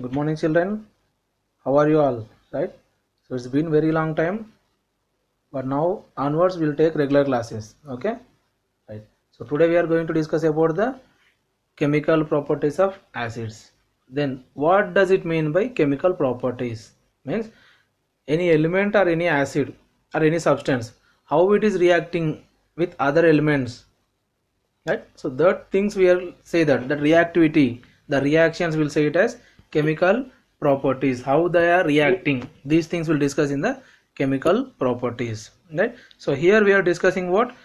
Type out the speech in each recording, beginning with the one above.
Good morning, children. How are you all? Right? So it's been very long time, but now onwards we'll take regular classes. Okay? Right. So today we are going to discuss about the chemical properties of acids. Then what does it mean by chemical properties? Means any element or any acid or any substance, how it is reacting with other elements, right? So that things we are say that reactivity, the reactions will say it as chemical properties, how they are reacting. These things will discuss in the chemical properties, right? So here we are discussing what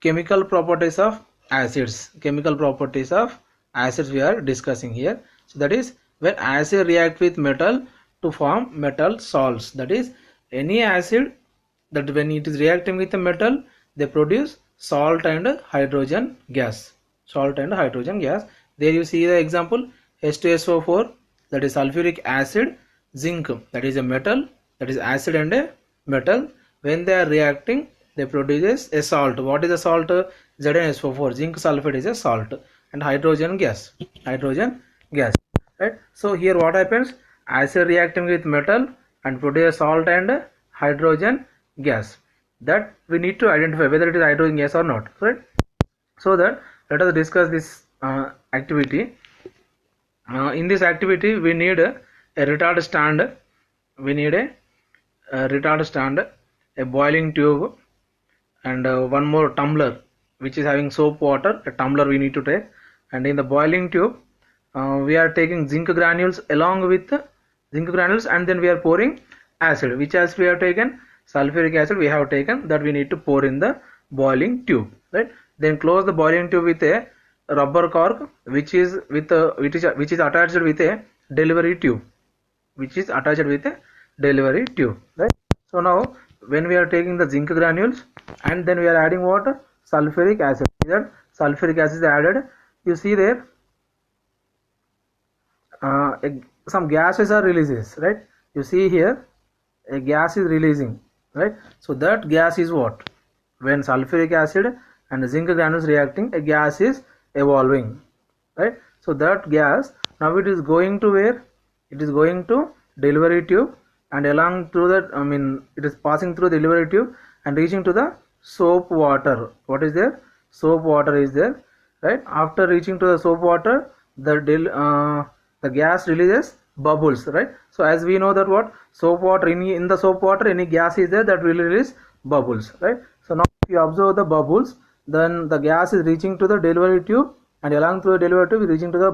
chemical properties of acids. Chemical properties of acids we are discussing here. So that is when acid react with metal to form metal salts. That is any acid that when it is reacting with a metal, they produce salt and hydrogen gas. Salt and hydrogen gas. There you see the example H2SO4, that is sulfuric acid, zinc, that is a metal, that is acid and a metal. When they are reacting, they produces a salt. What is the salt? ZnSO4. Zinc sulfate is a salt, and hydrogen gas. Hydrogen gas. Right. So here what happens? Acid reacting with metal and produce salt and hydrogen gas. That we need to identify whether it is hydrogen gas or not. Right. So that let us discuss this activity. In this activity, we need a retard stand. We need a retard stand, a boiling tube, and one more tumbler which is having soap water. A tumbler we need to take, and in the boiling tube we are taking zinc granules along with zinc granules, and then we are pouring acid. Which acid we have taken? Sulfuric acid we have taken, that we need to pour in the boiling tube, right? Then close the boiling tube with a rubber cork which is with which is attached with a delivery tube, which is attached with a delivery tube, right? So now when we are taking the zinc granules and then we are adding water, sulfuric acid, that sulfuric acid is added. You see there some gases are releases, right? You see here a gas is releasing, right? So that gas is what? When sulfuric acid and zinc granules reacting, a gas is evolving, right? So that gas now it is going to where? It is going to delivery tube, and along through that, it is passing through the delivery tube and reaching to the soap water. What is there? Soap water is there, right? After reaching to the soap water, the gas releases bubbles, right? So as we know that what soap water, in the soap water any gas is there that will release bubbles, right? So now if you observe the bubbles, then the gas is reaching to the delivery tube, and along through the delivery tube reaching to the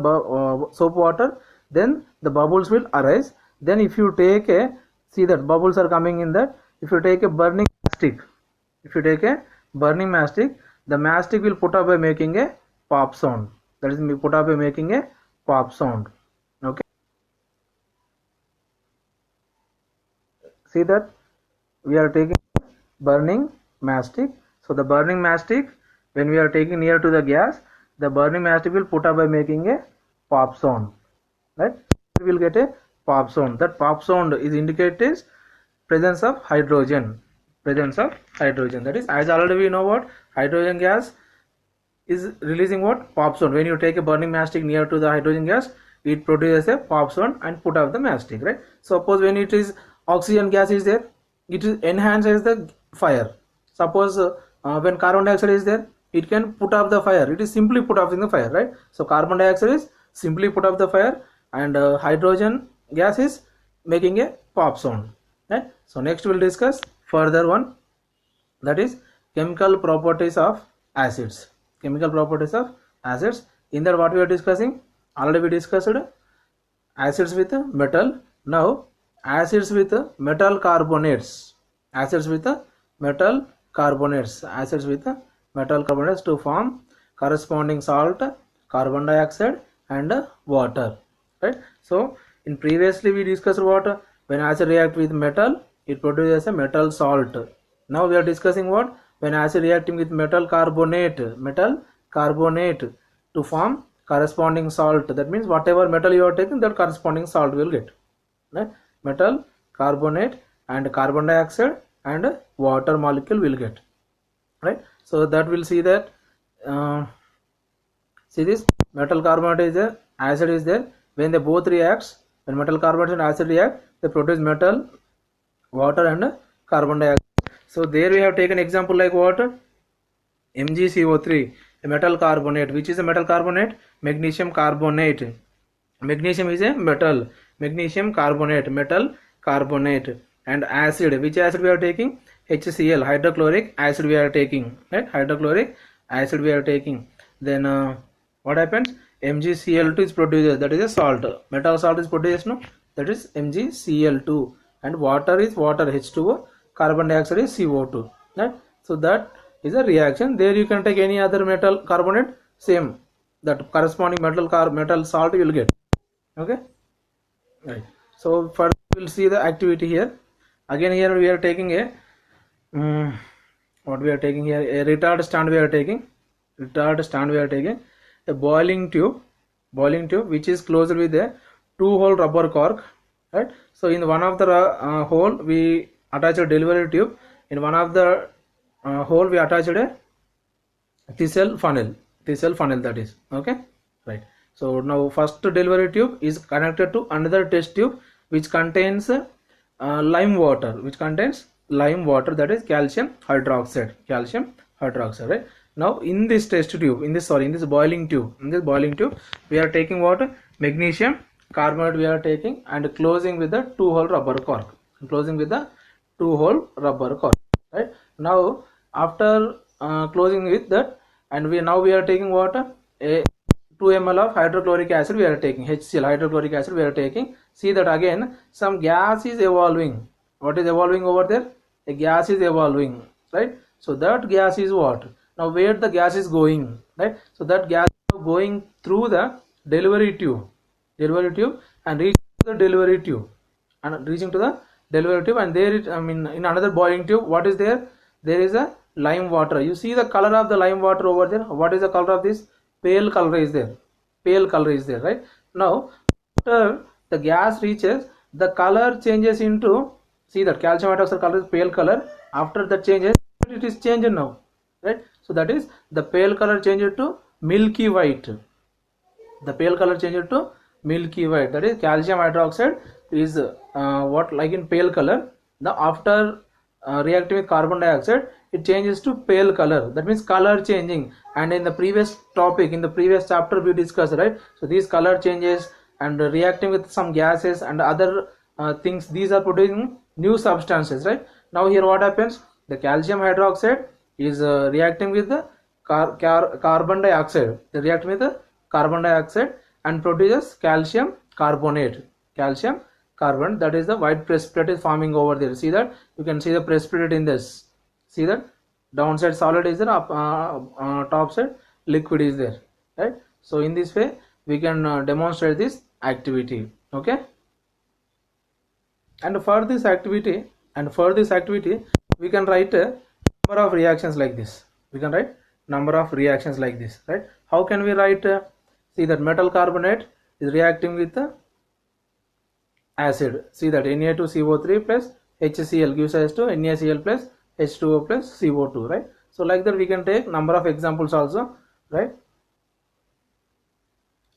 soap water, then the bubbles will arise. Then if you take a, see that bubbles are coming in that, if you take a burning mastic, the mastic will put up by making a pop sound. That is put up by making a pop sound. Okay, see that we are taking burning mastic. So the burning mastic, when we are taking near to the gas, the burning mastic will put up by making a pop sound, right? We will get a pop sound. That pop sound is indicates presence of hydrogen. That is, as already we know what hydrogen gas is releasing what? Pop sound. When you take a burning mastic near to the hydrogen gas, it produces a pop sound and put out the mastic, right? Suppose when it is oxygen gas is there, it is enhances the fire. Suppose when carbon dioxide is there, it can put out the fire. It is simply put out in the fire, right? So carbon dioxide is simply put out the fire, and hydrogen gas is making a pop sound, right? So next we'll discuss further one, that is chemical properties of acids. Chemical properties of acids. In that what we are discussing, already we discussed acids with metal. Now acids with metal carbonates. Acids with metal carbonates. Acids with metal carbonates to form corresponding salt, carbon dioxide and water, right? So in previously we discussed what? When acid react with metal, it produces a metal salt. Now we are discussing what? When acid reacting with metal carbonate to form corresponding salt. That means whatever metal you are taking, that corresponding salt will get, right? Metal carbonate and carbon dioxide and water molecule will get, right? So that will see that see this metal carbonate is there, acid is there. When they both reacts, When metal carbonate and acid react, they produce metal, water and carbon dioxide. So there we have taken example like what? MgCO3, a metal carbonate. Which is a metal carbonate? Magnesium carbonate. Magnesium is a metal. Magnesium carbonate, metal carbonate. And acid, which acid we are taking? HCl, hydrochloric acid we are taking, right? Hydrochloric acid we are taking. Then what happens? MgCl2 is produced, that is a salt. Metal salt is produced, no? That is MgCl2. And water is water, H2O. Carbon dioxide is CO2, right? So that is a reaction. There you can take any other metal carbonate, same, that corresponding metal salt you will get. Okay, right. So first we will see the activity here. Again here we are taking a what we are taking here, a retard stand we are taking. A boiling tube which is closed with a 2-hole rubber cork, right? So in one of the hole we attach a delivery tube. In one of the hole we attached a thistle funnel, that is, okay, right. So now first delivery tube is connected to another test tube which contains lime water, that is calcium hydroxide, right? Now in this test tube, in this boiling tube, we are taking what? Magnesium carbonate we are taking, and closing with the 2-hole rubber cork, right? Now after closing with that, and we are taking water, a 2 ml of hydrochloric acid we are taking, HCl, hydrochloric acid we are taking. See that again some gas is evolving. What is evolving over there? A gas is evolving, right? So that gas is what? Now where the gas is going, right? So that gas is going through the delivery tube and reaching to the delivery tube, and there is, in another boiling tube, what is there? There is a lime water. You see the color of the lime water over there. What is the color of this? Pale color is there, right? Now after the gas reaches, the color changes into, see that calcium hydroxide color is pale color. After that changes, it is changed now, right? So that is the pale color changed to milky white. That is calcium hydroxide is what, like in pale color. Now after reacting with carbon dioxide, it changes to pale color. That means color changing. And in the previous topic, in the previous chapter we discussed, right? So these color changes and reacting with some gases and other things, these are producing new substances, right? Now here what happens? The calcium hydroxide is reacting with the carbon dioxide. They react with the carbon dioxide and produces calcium carbonate. That is the white precipitate is forming over there. See that? You can see the precipitate in this. See that? Downside solid is there, top side liquid is there, right? So in this way we can demonstrate this activity, okay? And for this activity we can write a number of reactions like this. Right? How can we write? See that metal carbonate is reacting with the acid. See that Na2CO3 plus HCl gives us to NaCl plus H2O plus CO2, right? So like that we can take number of examples also, right?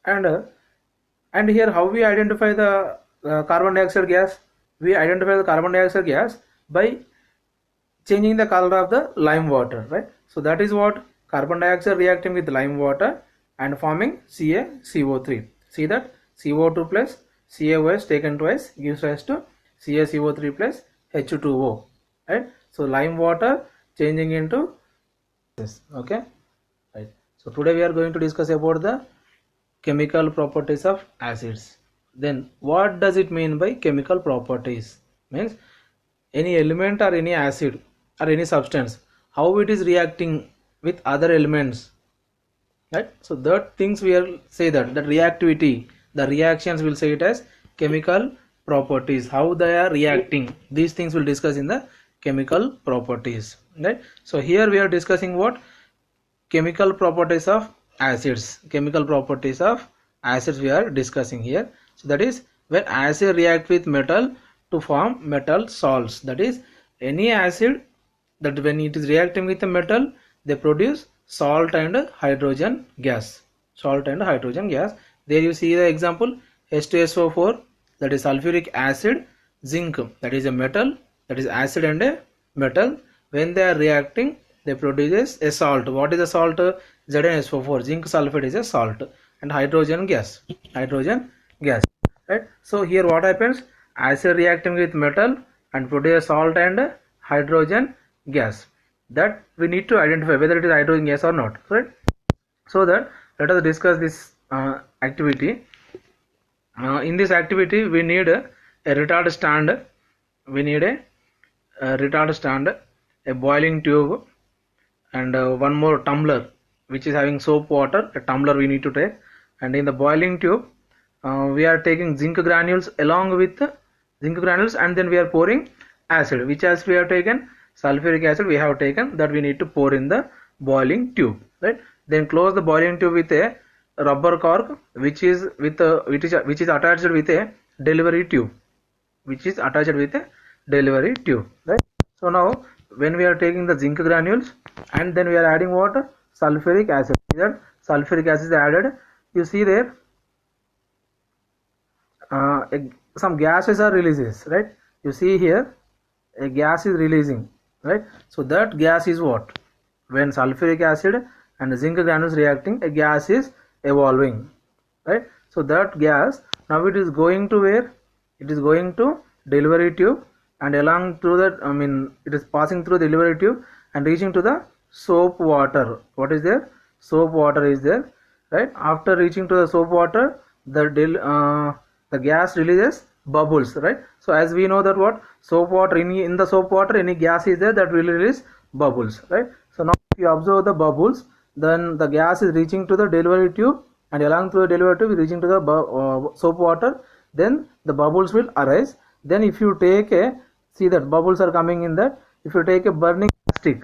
And here how we identify the carbon dioxide gas? We identify the carbon dioxide gas by changing the color of the lime water, right? So that is what, carbon dioxide reacting with lime water and forming CaCO3. See that CO2 plus CaOH taken twice gives rise to CaCO3 plus H2O, right? So lime water changing into this, okay, right? So today we are going to discuss about the chemical properties of acids. Then what does it mean by chemical properties? Means any element or any acid or any substance, how it is reacting with other elements, right? So that things we will say that reactivity, the reactions will say it as chemical properties, how they are reacting. These things will discuss in the chemical properties, right? So here we are discussing what? Chemical properties of acids. We are discussing here. So that is when acid react with metal to form metal salts. That is any acid that when it is reacting with a metal, they produce salt and hydrogen gas. There you see the example, H2SO4 that is sulfuric acid, zinc, that is a metal, that is acid and a metal. When they are reacting, they produces a salt. What is the salt? ZnSO4. Zinc sulfate is a salt, and hydrogen gas. Hydrogen gas. Right. So here what happens? Acid reacting with metal and produce salt and hydrogen gas. That we need to identify whether it is hydrogen gas or not. Right. So that let us discuss this activity. In this activity, we need a retard stand. We need a retard stand, a boiling tube, and one more tumbler which is having soap water. A tumbler we need to take, and in the boiling tube we are taking zinc granules along with zinc granules, and then we are pouring acid. Which acid we have taken? Sulfuric acid we have taken, that we need to pour in the boiling tube, right? Then close the boiling tube with a rubber cork which is attached with a delivery tube, right? So now when we are taking the zinc granules and then we are adding water, sulfuric acid, that sulfuric acid is added. You see there some gases are releases, right? You see here a gas is releasing, right? So that gas is what? When sulfuric acid and zinc granules reacting, a gas is evolving, right? So that gas, now it is going to where? It is going to delivery tube, and along through that, it is passing through the delivery tube and reaching to the soap water. What is there? Soap water is there, right? After reaching to the soap water, the gas releases bubbles, right? So as we know that what soap water, in the soap water any gas is there that will release bubbles, right? So now if you observe the bubbles, then the gas is reaching to the delivery tube, and along through the delivery tube reaching to the soap water, then the bubbles will arise. Then if you take a, see that bubbles are coming in that, if you take a burning mastic,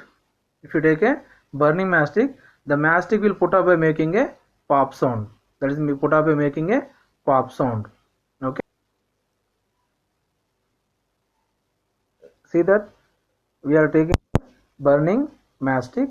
the mastic will put up by making a pop sound, that is put up by making a pop sound. Okay, see that we are taking burning mastic